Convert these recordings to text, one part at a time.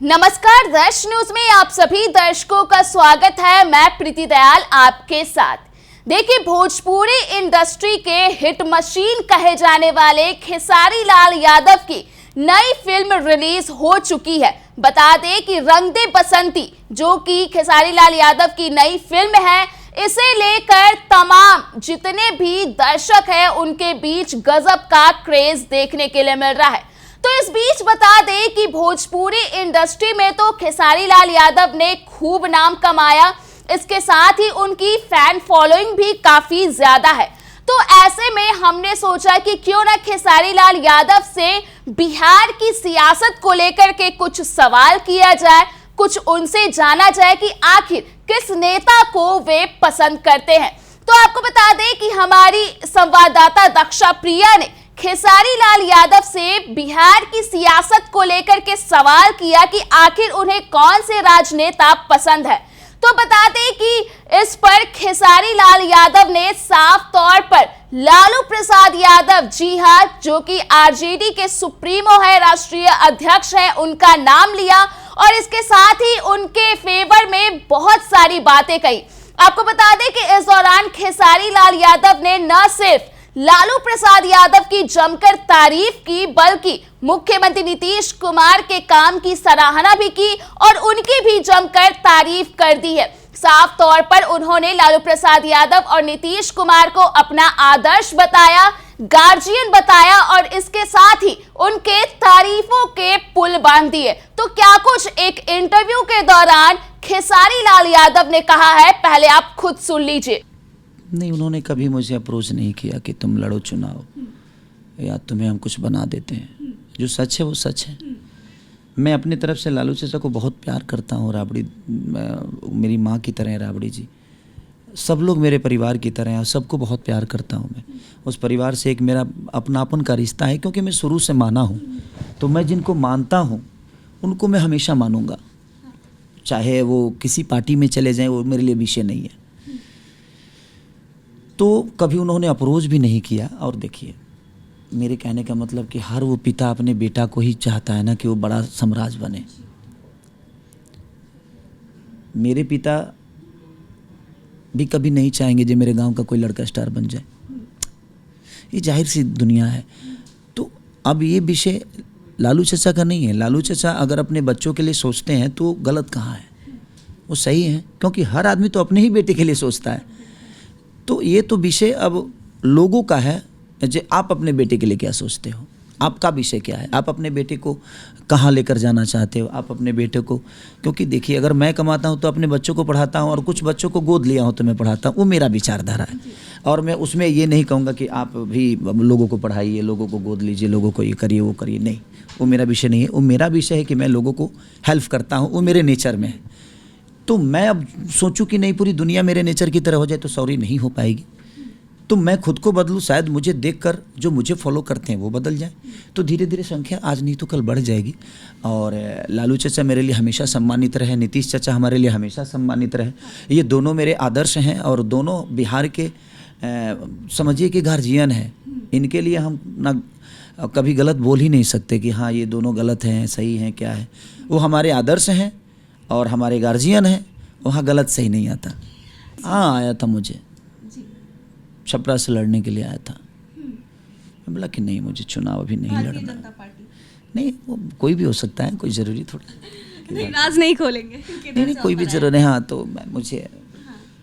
नमस्कार, दर्श न्यूज में आप सभी दर्शकों का स्वागत है। मैं प्रीति दयाल आपके साथ। देखिए, भोजपुरी इंडस्ट्री के हिट मशीन कहे जाने वाले खेसारी लाल यादव की नई फिल्म रिलीज हो चुकी है। बता दें कि रंग दे बसंती, जो कि खेसारी लाल यादव की नई फिल्म है, इसे लेकर तमाम जितने भी दर्शक हैं उनके बीच गजब का क्रेज देखने के लिए मिल रहा है। तो इस बीच बता दें कि भोजपुरी इंडस्ट्री में तो खेसारी लाल यादव ने खूब नाम कमाया, इसके साथ ही उनकी फैन फॉलोइंग भी काफी ज्यादा है। तो ऐसे में हमने सोचा कि क्यों ना खेसारी लाल यादव से बिहार की सियासत को लेकर के कुछ सवाल किया जाए, कुछ उनसे जाना जाए कि आखिर किस नेता को वे पसंद करते हैं। तो आपको बता दें कि हमारी संवाददाता दक्षा प्रिया ने खेसारी लाल यादव से बिहार की सियासत को लेकर के सवाल किया कि आखिर उन्हें कौन से राजनेता पसंद है। तो बता दें कि इस पर खेसारी लाल यादव ने साफ तौर पर लालू प्रसाद यादव, जी हां, जो कि आरजेडी के सुप्रीमो है, राष्ट्रीय अध्यक्ष है, उनका नाम लिया और इसके साथ ही उनके फेवर में बहुत सारी बातें कही। आपको बता दें कि इस दौरान खेसारी लाल यादव ने न सिर्फ लालू प्रसाद यादव की जमकर तारीफ की, बल्कि मुख्यमंत्री नीतीश कुमार के काम की सराहना भी की और उनकी भी जमकर तारीफ कर दी है। साफ तौर पर उन्होंने लालू प्रसाद यादव और नीतीश कुमार को अपना आदर्श बताया, गार्जियन बताया और इसके साथ ही उनके तारीफों के पुल बांध दिए। तो क्या कुछ एक इंटरव्यू के दौरान खेसारी लाल यादव ने कहा है, पहले आप खुद सुन लीजिए। नहीं, उन्होंने कभी मुझे अप्रोच नहीं किया कि तुम लड़ो चुनाव या तुम्हें हम कुछ बना देते हैं। जो सच है वो सच है। मैं अपनी तरफ से लालू चाचा को बहुत प्यार करता हूँ। राबड़ी मेरी माँ की तरह है, राबड़ी जी सब लोग मेरे परिवार की तरह हैं, सबको बहुत प्यार करता हूँ। मैं उस परिवार से एक मेरा अपनापन का रिश्ता है, क्योंकि मैं शुरू से माना हूँ। तो मैं जिनको मानता हूँ उनको मैं हमेशा मानूंगा, चाहे वो किसी पार्टी में चले जाएँ, वो मेरे लिए विषय नहीं है। तो कभी उन्होंने अप्रोच भी नहीं किया। और देखिए, मेरे कहने का मतलब कि हर वो पिता अपने बेटा को ही चाहता है ना कि वो बड़ा साम्राज्य बने। मेरे पिता भी कभी नहीं चाहेंगे जो मेरे गांव का कोई लड़का स्टार बन जाए, ये जाहिर सी दुनिया है। तो अब ये विषय लालू चाचा का नहीं है। लालू चाचा अगर अपने बच्चों के लिए सोचते हैं तो गलत कहाँ है, वो सही है, क्योंकि हर आदमी तो अपने ही बेटे के लिए सोचता है। तो ये तो विषय अब लोगों का है, जो आप अपने बेटे के लिए क्या सोचते हो, आपका विषय क्या है, आप अपने बेटे को कहाँ लेकर जाना चाहते हो, आप अपने बेटे को। क्योंकि देखिए, अगर मैं कमाता हूँ तो अपने बच्चों को पढ़ाता हूँ और कुछ बच्चों को गोद लिया हूँ तो मैं पढ़ाता हूँ, वो मेरा विचारधारा है। और मैं उसमें ये नहीं कहूँगा कि आप भी लोगों को पढ़ाइए, लोगों को गोद लीजिए, लोगों को ये करिए वो करिए, नहीं, वो मेरा विषय नहीं है। वो मेरा विषय है कि मैं लोगों को हेल्प करता हूँ, वो मेरे नेचर में है। तो मैं अब सोचूं कि नहीं पूरी दुनिया मेरे नेचर की तरह हो जाए तो सॉरी नहीं हो पाएगी। तो मैं खुद को बदलूं, शायद मुझे देखकर जो मुझे फॉलो करते हैं वो बदल जाए, तो धीरे धीरे संख्या आज नहीं तो कल बढ़ जाएगी। और लालू चाचा मेरे लिए हमेशा सम्मानित रहे, नीतीश चाचा हमारे लिए हमेशा सम्मानित रहे। ये दोनों मेरे आदर्श हैं और दोनों बिहार के समझिए कि गार्जियन हैं। इनके लिए हम ना कभी गलत बोल ही नहीं सकते कि हाँ ये दोनों गलत हैं, सही हैं, क्या है। वो हमारे आदर्श हैं और हमारे गार्जियन हैं, वहाँ गलत सही नहीं आता। हाँ, आया था मुझे, छपरा से लड़ने के लिए आया था। मैं बोला कि नहीं, मुझे चुनाव अभी नहीं लड़ना। नहीं, वो कोई भी हो सकता है, कोई ज़रूरी थोड़ा। नहीं, राज नहीं खोलेंगे। नहीं, कोई भी ज़रूर नहीं। हाँ, तो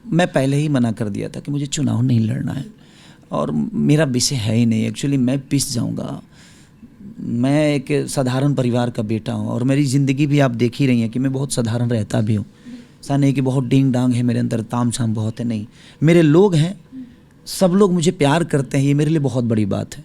मैं पहले ही मना कर दिया था कि मुझे चुनाव नहीं लड़ना है और मेरा विषय है ही नहीं। एक्चुअली मैं पिस जाऊँगा। मैं एक साधारण परिवार का बेटा हूँ और मेरी ज़िंदगी भी आप देख ही रही हैं कि मैं बहुत साधारण रहता भी हूँ। ऐसा नहीं कि बहुत डींग डांग है मेरे अंदर, ताम झाम बहुत है, नहीं। मेरे लोग हैं, सब लोग मुझे प्यार करते हैं, ये मेरे लिए बहुत बड़ी बात है।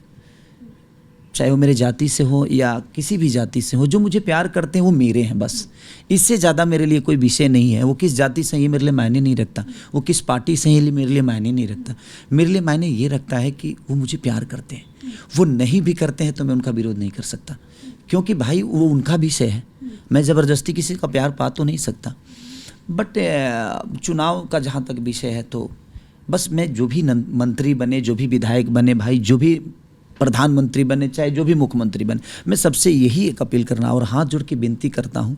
चाहे वो मेरे जाति से हो या किसी भी जाति से हो, जो मुझे प्यार करते हैं वो मेरे हैं, बस। इससे ज़्यादा मेरे लिए कोई विषय नहीं है। वो किस जाति से, ये मेरे लिए मायने नहीं रखता। वो किस पार्टी से, ये मेरे लिए मायने नहीं रखता। मेरे लिए मायने ये रखता है कि वो मुझे प्यार करते हैं। वो नहीं भी करते हैं तो मैं उनका विरोध नहीं कर सकता, क्योंकि भाई वो उनका विषय है। मैं ज़बरदस्ती किसी का प्यार पा तो नहीं सकता। बट चुनाव का जहाँ तक विषय है, तो बस मैं जो भी मंत्री बने, जो भी विधायक बने, भाई जो भी प्रधानमंत्री बने, चाहे जो भी मुख्यमंत्री बने, मैं सबसे यही एक अपील करना और हाथ जोड़ के विनती करता हूँ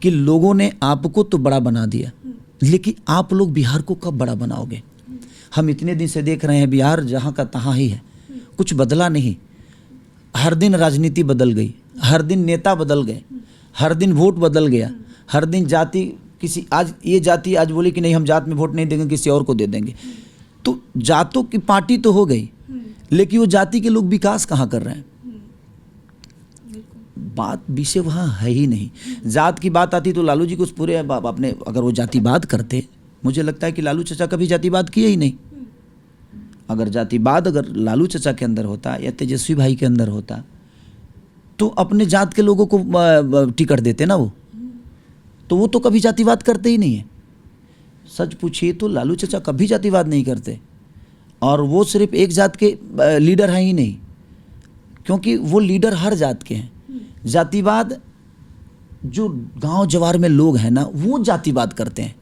कि लोगों ने आपको तो बड़ा बना दिया, लेकिन आप लोग बिहार को कब बड़ा बनाओगे? हम इतने दिन से देख रहे हैं बिहार जहाँ का तहाँ ही है, कुछ बदला नहीं। हर दिन राजनीति बदल गई, हर दिन नेता बदल गए, हर दिन वोट बदल गया, हर दिन जाति, किसी आज ये जाति आज बोले कि नहीं हम जात में वोट नहीं देंगे, किसी और को दे देंगे। तो जातों की पार्टी तो हो गई, लेकिन वो जाति के लोग विकास कहाँ कर रहे हैं? बात विषय वहाँ है ही नहीं। जात की बात आती तो लालू जी को पूरे अपने, अगर वो जातिवाद करते, मुझे लगता है कि लालू चाचा कभी जातिवाद किए ही नहीं। अगर जातिवाद अगर लालू चाचा के अंदर होता या तेजस्वी भाई के अंदर होता तो अपने जात के लोगों को टिकट देते ना वो, तो वो तो कभी जातिवाद करते ही नहीं है। सच पूछिए तो लालू चाचा कभी जातिवाद नहीं करते, और वो सिर्फ एक जात के लीडर हैं ही नहीं, क्योंकि वो लीडर हर जात के हैं। जातिवाद जो गांव जवार में लोग हैं ना, वो जातिवाद करते हैं।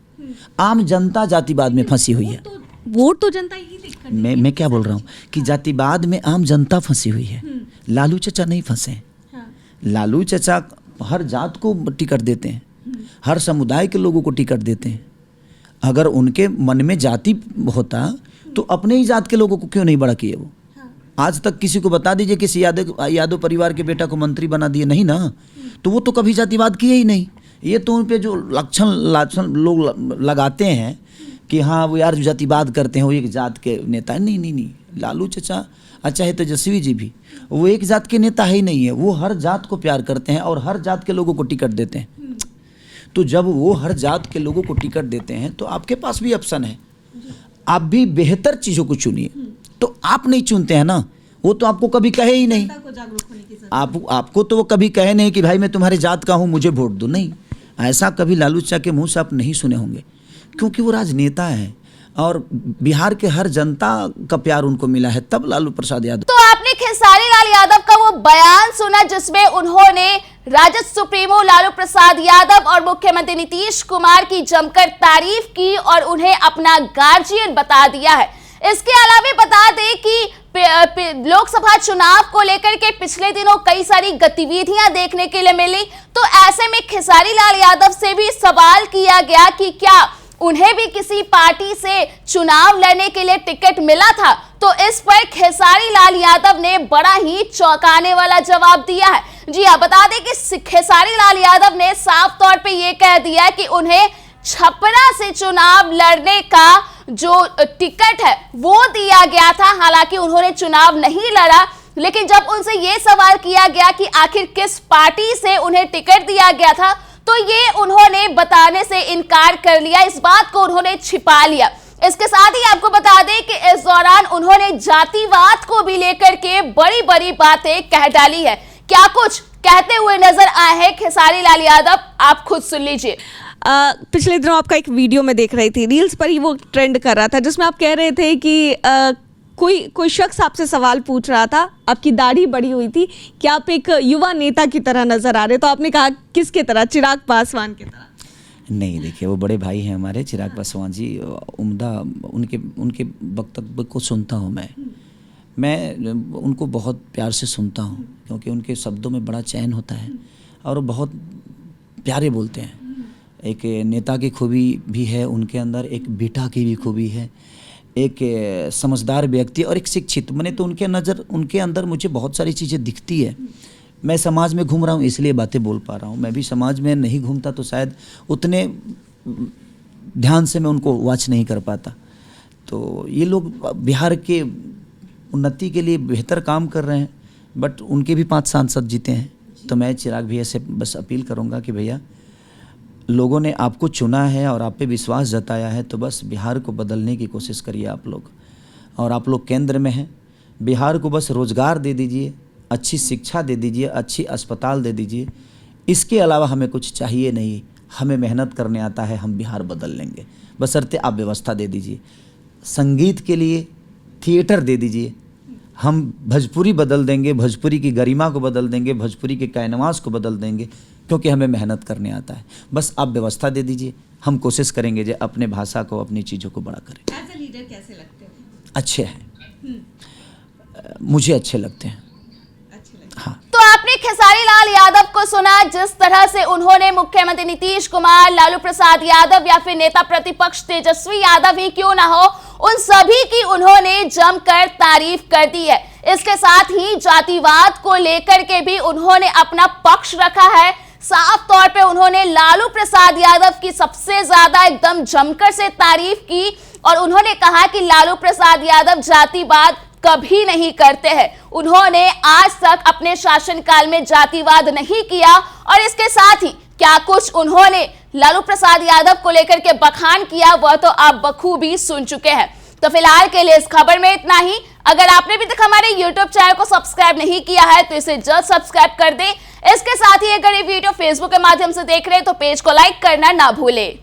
आम जनता जातिवाद में फंसी हुई है। वोट तो जनता ही देकर मैं क्या बोल रहा हूँ कि जातिवाद में आम जनता फंसी हुई है, लालू चाचा नहीं फंसे हैं। हाँ। लालू चाचा हर जात को टिकट देते हैं, हर समुदाय के लोगों को टिकट देते हैं। अगर उनके मन में जाति होता तो अपने ही जात के लोगों को क्यों नहीं बड़ा किए वो? आज तक किसी को बता दीजिए किसी यादव परिवार के बेटा को मंत्री बना दिए, नहीं ना, तो वो तो कभी जातिवाद किए ही नहीं। ये तो उन पे जो लक्षण लोग लगाते हैं कि हाँ वो यार जातिवाद करते हैं, वो एक जात के नेता है। नहीं, लालू चाचा अच्छा है, तेजस्वी जी भी, वो एक जात के नेता ही नहीं है, वो हर जात को प्यार करते हैं और हर जात के लोगों को टिकट देते हैं। तो जब वो हर जात के लोगों को टिकट देते हैं तो आपके पास भी ऑप्शन है, आप भी बेहतर चीज़ों को चुनिए। तो आप नहीं चुनते हैं ना, वो तो आपको कभी कहे ही नहीं, आपको तो वो कभी कहे नहीं कि भाई मैं तुम्हारे जात का हूँ मुझे वोट दो। नहीं, ऐसा कभी लालू चाचा के मुंह से आप नहीं सुने होंगे, क्योंकि वो राजनेता है और बिहार के हर जनता का प्यार उनको मिला है, तब लालू प्रसाद यादव। तो आपने खेसारी लाल यादव का वो बयान सुना जिसमें उन्होंने राजद सुप्रीमो लालू प्रसाद यादव और मुख्यमंत्री नीतीश कुमार की जमकर तारीफ की और उन्हें अपना गार्जियन बता दिया है। इसके अलावा बता दें कि लोकसभा चुनाव को लेकर के पिछले दिनों कई सारी गतिविधियां देखने के लिए मिली, तो ऐसे में खेसारी लाल यादव से भी सवाल किया गया कि क्या उन्हें भी किसी पार्टी से चुनाव लड़ने के लिए टिकट मिला था। तो इस पर खेसारी लाल यादव ने बड़ा ही चौंकाने वाला जवाब दिया है। जी हाँ, बता दें कि खेसारी लाल यादव ने साफ तौर पे ये कह दिया कि उन्हें छपरा से चुनाव लड़ने का जो टिकट है वो दिया गया था। हालांकि उन्होंने चुनाव नहीं लड़ा, लेकिन जब उनसे ये सवाल किया गया कि आखिर किस पार्टी से उन्हें टिकट दिया गया था, तो ये उन्होंने बताने से इनकार कर लिया, इस बात को उन्होंने छिपा लिया। इसके साथ ही आपको बता दें कि इस दौरान उन्होंने जातिवाद को भी लेकर के बड़ी बड़ी बातें कह डाली है। क्या कुछ कहते हुए नजर आए हैं खेसारी लाल यादव, आप खुद सुन लीजिए। पिछले दिनों आपका एक वीडियो में देख रही थी, रील्स पर ही वो ट्रेंड कर रहा था, जिसमें आप कह रहे थे कि कोई शख्स आपसे सवाल पूछ रहा था, आपकी दाढ़ी बड़ी हुई थी कि आप एक युवा नेता की तरह नजर आ रहे, तो आपने कहा किसके तरह? चिराग पासवान की तरह। नहीं, देखिए वो बड़े भाई हैं हमारे चिराग पासवान जी, उम्दा उनके वक्तव्य को सुनता हूँ मैं उनको बहुत प्यार से सुनता हूँ, क्योंकि उनके शब्दों में बड़ा चयन होता है और वो बहुत प्यारे बोलते हैं। एक नेता की खूबी भी है उनके अंदर, एक बेटा की भी खूबी है, एक समझदार व्यक्ति और एक शिक्षित। मैंने तो उनके अंदर मुझे बहुत सारी चीज़ें दिखती है। मैं समाज में घूम रहा हूँ इसलिए बातें बोल पा रहा हूँ, मैं भी समाज में नहीं घूमता तो शायद उतने ध्यान से मैं उनको वॉच नहीं कर पाता। तो ये लोग बिहार के उन्नति के लिए बेहतर काम कर रहे हैं, बट उनके भी 5 सांसद जीते हैं। तो मैं चिराग भैया से बस अपील करूँगा कि भैया लोगों ने आपको चुना है और आप पे विश्वास जताया है, तो बस बिहार को बदलने की कोशिश करिए आप लोग। और आप लोग केंद्र में हैं, बिहार को बस रोज़गार दे दीजिए, अच्छी शिक्षा दे दीजिए, अच्छी अस्पताल दे दीजिए। इसके अलावा हमें कुछ चाहिए नहीं, हमें मेहनत करने आता है, हम बिहार बदल लेंगे, बशर्ते आप व्यवस्था दे दीजिए। संगीत के लिए थिएटर दे दीजिए, हम भोजपुरी बदल देंगे, भोजपुरी की गरिमा को बदल देंगे, भोजपुरी के कैनवास को बदल देंगे, क्योंकि हमें मेहनत करने आता है। बस आप व्यवस्था दे दीजिए, हम कोशिश करेंगे जो अपने भाषा को, अपनी चीज़ों को बड़ा करें। एज अ लीडर कैसे लगते हो? अच्छे हैं, मुझे अच्छे लगते हैं। हाँ, तो आपने खेसारी लाल यादव को सुना, जिस तरह से उन्होंने मुख्यमंत्री नीतीश कुमार, लालू प्रसाद यादव या फिर नेता प्रतिपक्ष तेजस्वी यादव ही क्यों ना हो, उन सभी की उन्होंने जमकर तारीफ कर दी है। इसके साथ ही जातिवाद को लेकर के भी उन्होंने अपना पक्ष रखा है। साफ तौर पे उन्होंने लालू प्रसाद यादव की सबसे ज्यादा एकदम जमकर से तारीफ की और उन्होंने कहा कि लालू प्रसाद यादव जातिवाद कभी नहीं करते हैं। उन्होंने आज तक अपने शासनकाल में जातिवाद नहीं किया और इसके साथ ही क्या कुछ उन्होंने लालू प्रसाद यादव को लेकर के बखान किया वह तो आप बखूबी सुन चुके हैं। तो फिलहाल के लिए इस खबर में इतना ही। अगर आपने अभी तक हमारे YouTube चैनल को सब्सक्राइब नहीं किया है तो इसे जल्द सब्सक्राइब कर दें। इसके साथ ही अगर ये वीडियो फेसबुक के माध्यम से देख रहे हैं तो पेज को लाइक करना ना भूलें।